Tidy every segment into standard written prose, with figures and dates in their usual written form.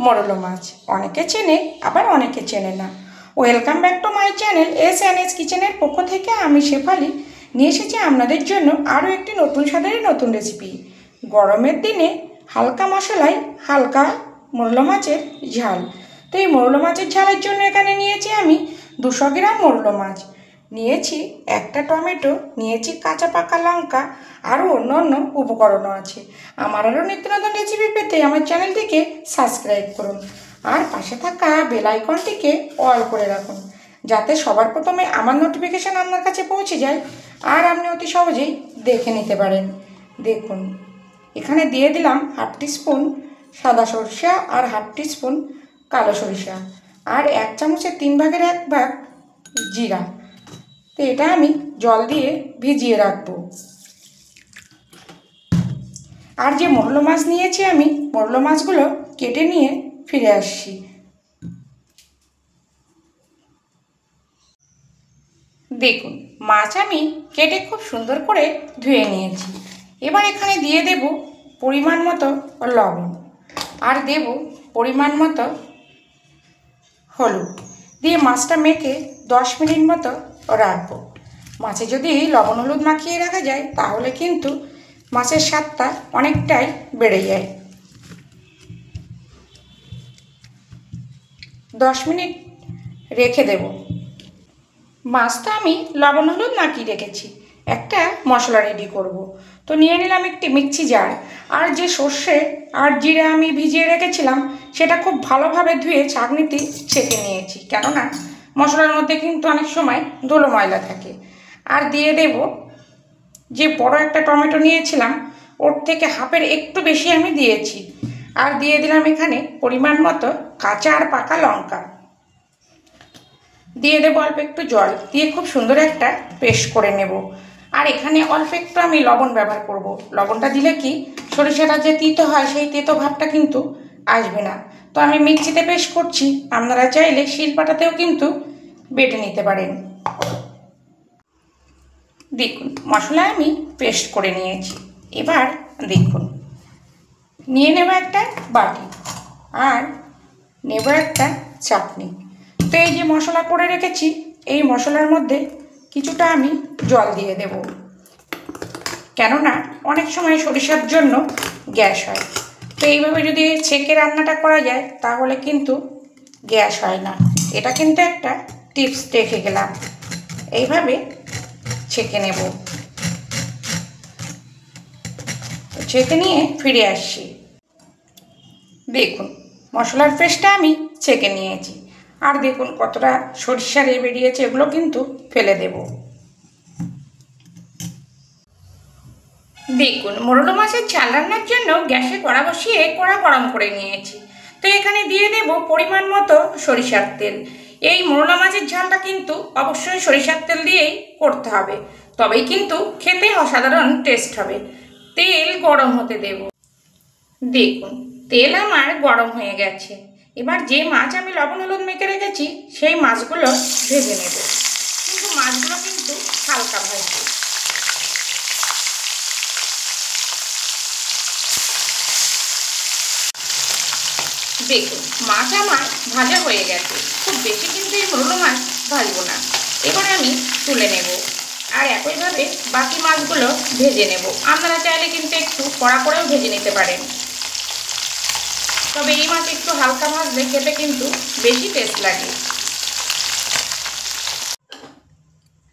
মোরলো মাছ। অনেকে চেনে, আবার অনেকে চেনে না। Welcome back to my channel S কিচেনের পক্ষ থেকে আমি শেফালি নিয়ে এসেছি আপনাদের জন্য আরও একটি নতুন স্বাদের নতুন রেসিপি। গরমের দিনে হালকা মশলায় হালকা মোরলো মাছের ঝাল। তো এই মোরলো মাছের ঝালের জন্য এখানে নিয়েছি আমি 200 গ্রাম মোরলো মাছ, নিয়েছি একটা টমেটো, নিয়েছি কাঁচা পাকা লঙ্কা, আরও অন্য অন্য উপকরণও আছে। আমার আরও নিত্য নতুন রেসিপি পেতে আমার চ্যানেলটিকে সাবস্ক্রাইব করুন আর পাশে থাকা বেল আইকনটিকে অল করে রাখুন, যাতে সবার প্রথমে আমার নোটিফিকেশান আপনার কাছে পৌঁছে যায় আর আপনি অতি সহজেই দেখে নিতে পারেন। দেখুন, এখানে দিয়ে দিলাম 1/2 টিস্পুন সাদা সরষা আর 1/2 টিস্পুন কালো সরিষা আর 1 চামচের 3 ভাগের 1 ভাগ জিরা। তো এটা আমি জল দিয়ে ভিজিয়ে রাখবো। আর যে মোরলো মাছ নিয়েছি আমি, মোরলো মাছগুলো কেটে নিয়ে ফিরে আসছি। দেখুন, মাছ আমি কেটে খুব সুন্দর করে ধুয়ে নিয়েছি। এবার এখানে দিয়ে দেব পরিমাণ মতো লবণ আর দেব পরিমাণ মতো হলুদ, দিয়ে মাছটা মেখে 10 মিনিট মতো রাখবো। মাছে যদি লবণ হলুদ মাখিয়ে রাখা যায় তাহলে কিন্তু মাছের স্বাদটা অনেকটাই বেড়ে যায়। 10 মিনিট রেখে দেব। মাছটা আমি লবণ হলুদ মাখিয়ে রেখেছি। একটা মশলা রেডি করব। তো নিয়ে নিলাম একটি মিক্সি জার, আর যে সর্ষে আর জিরা আমি ভিজিয়ে রেখেছিলাম সেটা খুব ভালোভাবে ধুয়ে ছাঁকনিতে ছেঁকে নিয়েছি, কেননা মশলার মধ্যে কিন্তু অনেক সময় ধুলো ময়লা থাকে। আর দিয়ে দেব যে বড় একটা টমেটো নিয়েছিলাম ওর থেকে হাফের একটু বেশি আমি দিয়েছি। আর দিয়ে দিলাম এখানে পরিমাণ মতো কাঁচা আর পাকা লঙ্কা, দিয়ে দেবো অল্প একটু জল, দিয়ে খুব সুন্দর একটা পেস্ট করে নেব। আর এখানে অল্প একটু আমি লবণ ব্যবহার করব। লবণটা দিলে কি সরিষাটা যে তিতো হয় সেই তিতো ভাবটা কিন্তু আসবে না। তো আমি মিক্সিতে পেস্ট করছি, আপনারা চাইলে শিলপাটাতেও কিন্তু বেটে নিতে পারেন। দেখুন, মশলা আমি পেস্ট করে নিয়েছি। এবার দেখুন, নিয়ে নেব একটা বাটি আর নেব একটা চাটনি। তো এই যে মশলা করে রেখেছি এই মশলার মধ্যে কিছুটা আমি জল দিয়ে দেব, কেননা অনেক সময় সরিষার জন্য গ্যাস হয়। তো এইভাবে যদি ছেঁকে রান্নাটা করা যায় তাহলে কিন্তু গ্যাস হয় না। এটা কিন্তু একটা টিপস রেখে গেলাম। এইভাবে ছেঁকে নেব। ছেঁকে নিয়ে ফিরে আসছি। দেখুন, মশলার পেস্টটা আমি ছেঁকে নিয়েছি। আর দেখুন কতটা সরিষা বেরিয়েছে, এগুলো কিন্তু ফেলে দেব। দেখুন, মোরলো মাছের ঝাল রান্নার জন্য গ্যাসে কড়া বসিয়ে কড়া গরম করে নিয়েছি। তো এখানে দিয়ে দেব পরিমাণ মতো সরিষার তেল। এই মোরলো মাছের ঝালটা কিন্তু অবশ্যই সরিষার তেল দিয়েই করতে হবে, তবেই কিন্তু খেতে অসাধারণ টেস্ট হবে। তেল গরম হতে দেব। দেখুন, তেল আমার গরম হয়ে গেছে। এবার যে মাছ আমি লবণ হলুদ মেখে রেখেছি সেই মাছগুলো ভেজে নেব, কিন্তু মাছগুলো কিন্তু হালকা ভাজবো। দেখুন, মাছ আমার ভাজা হয়ে গেছে। খুব বেশি কিন্তু এই মোরলো মাছ ভাজবো না। এবার আমি তুলে নেব আর একইভাবে বাকি মাছগুলো ভেজে নেব। আপনারা চাইলে কিন্তু একটু কড়া করেও ভেজে নিতে পারেন, তবে এই মাছ একটু হালকা ভাজলে খেতে কিন্তু বেশি টেস্ট লাগে।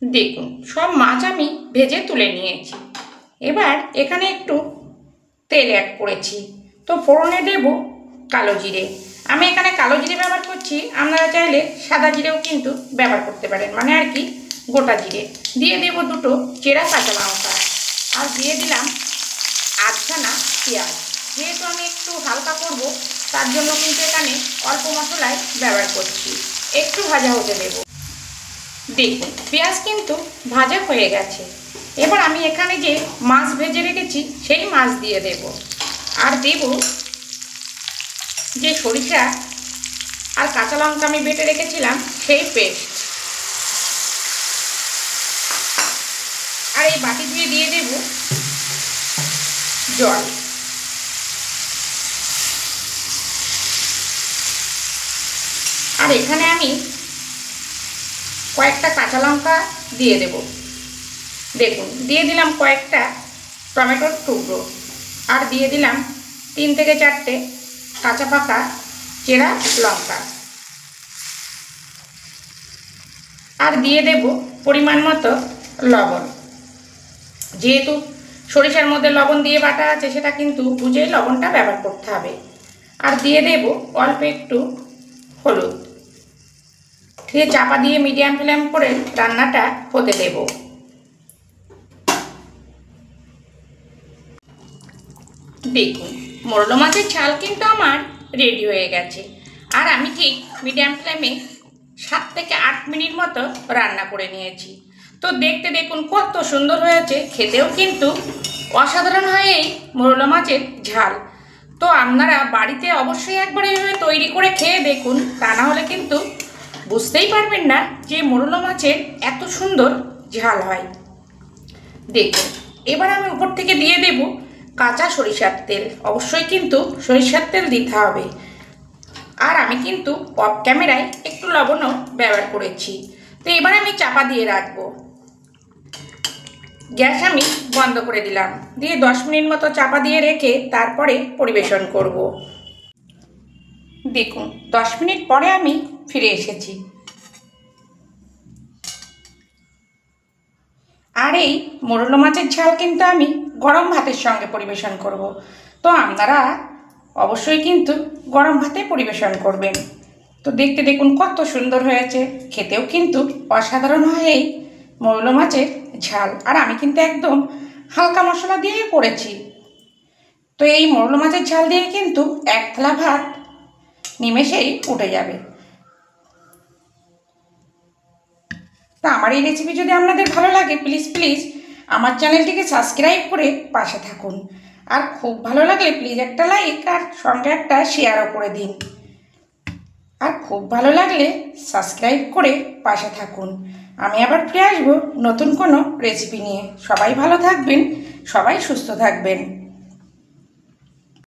দেখুন, সব মাছ আমি ভেজে তুলে নিয়েছি। এবার এখানে একটু তেল অ্যাড করেছি। তো ফোড়নে দেব কালো জিরে। আমি এখানে কালো জিরে ব্যবহার করছি, আপনারা চাইলে সাদা জিরেও কিন্তু ব্যবহার করতে পারেন, মানে আর কি গোটা জিরে। দিয়ে দেব 2টো চেরা কাঁচা লঙ্কা আর দিয়ে দিলাম আধখানা পেঁয়াজ। যেহেতু আমি একটু হালকা করব তার জন্য কিন্তু এখানে অল্প মশলায় ব্যবহার করছি। একটু ভাজা হতে দেব। দেখুন, পেঁয়াজ কিন্তু ভাজা হয়ে গেছে। এবার আমি এখানে যে মাছ ভেজে রেখেছি সেই মাছ দিয়ে দেব আর দেব যে সরিষা আর কাঁচা লঙ্কা আমি বেটে রেখেছিলাম সেই পেস্ট। আর এই বাটি ধুয়ে দিয়ে দেব জল। আর এখানে আমি কয়েকটা কাঁচা লঙ্কা দিয়ে দেব। দেখুন দিয়ে দিলাম কয়েকটা টমেটোর টুকরো, আর দিয়ে দিলাম 3 থেকে 4টে কাঁচা পাকা চেরা লঙ্কা, আর দিয়ে দেব পরিমাণ মতো লবণ। যেহেতু সরিষার মধ্যে লবণ দিয়ে বাটা আছে, সেটা কিন্তু বুঝেই লবণটা ব্যবহার করতে হবে। আর দিয়ে দেব অল্প একটু হলুদ, দিয়ে চাপা দিয়ে মিডিয়াম ফ্লেম করে রান্নাটা হতে দেব। দেখুন মোরলা মাছের ঝাল কিন্তু আমার রেডি হয়ে গেছে, আর আমি ঠিক মিডিয়াম ফ্লেমে 7 থেকে 8 মিনিট মতো রান্না করে নিয়েছি। তো দেখতে দেখুন কত সুন্দর হয়েছে, খেতেও কিন্তু অসাধারণ হয় এই মোরলা মাছের ঝাল। তো আপনারা বাড়িতে অবশ্যই একবার এইভাবে তৈরি করে খেয়ে দেখুন, তা না হলে কিন্তু বুঝতেই পারবেন না যে মোরলা মাছের এত সুন্দর ঝাল হয়। দেখুন এবার আমি উপর থেকে দিয়ে দেব কাঁচা সরিষার তেল। অবশ্যই কিন্তু সরিষার তেল দিতে হবে। আর আমি কিন্তু অফ ক্যামেরায় একটু লবণও ব্যবহার করেছি। তো এবার আমি চাপা দিয়ে রাখবো। গ্যাস আমি বন্ধ করে দিলাম, দিয়ে 10 মিনিট মতো চাপা দিয়ে রেখে তারপরে পরিবেশন করব। দেখুন 10 মিনিট পরে আমি ফিরে এসেছি। আর এই মোরলা মাছের ঝাল কিন্তু আমি গরম ভাতের সঙ্গে পরিবেশন করব। তো আপনারা অবশ্যই কিন্তু গরম ভাতে পরিবেশন করবেন। তো দেখতে দেখুন কত সুন্দর হয়েছে, খেতেও কিন্তু অসাধারণ হয় এই মোরলা মাছের ঝাল। আর আমি কিন্তু একদম হালকা মশলা দিয়েই করেছি। তো এই মোরলা মাছের ঝাল দিয়ে কিন্তু 1 থালা ভাত নিমেষেই উঠে যাবে। তা আমার এই রেসিপি যদি আপনাদের ভালো লাগে, প্লিজ প্লিজ আমার চ্যানেলটিকে সাবস্ক্রাইব করে পাশে থাকুন। আর খুব ভালো লাগলে প্লিজ একটা লাইক আর সঙ্গে একটা শেয়ারও করে দিন। আর খুব ভালো লাগলে সাবস্ক্রাইব করে পাশে থাকুন। আমি আবার ফিরে আসবো নতুন কোনো রেসিপি নিয়ে। সবাই ভালো থাকবেন, সবাই সুস্থ থাকবেন।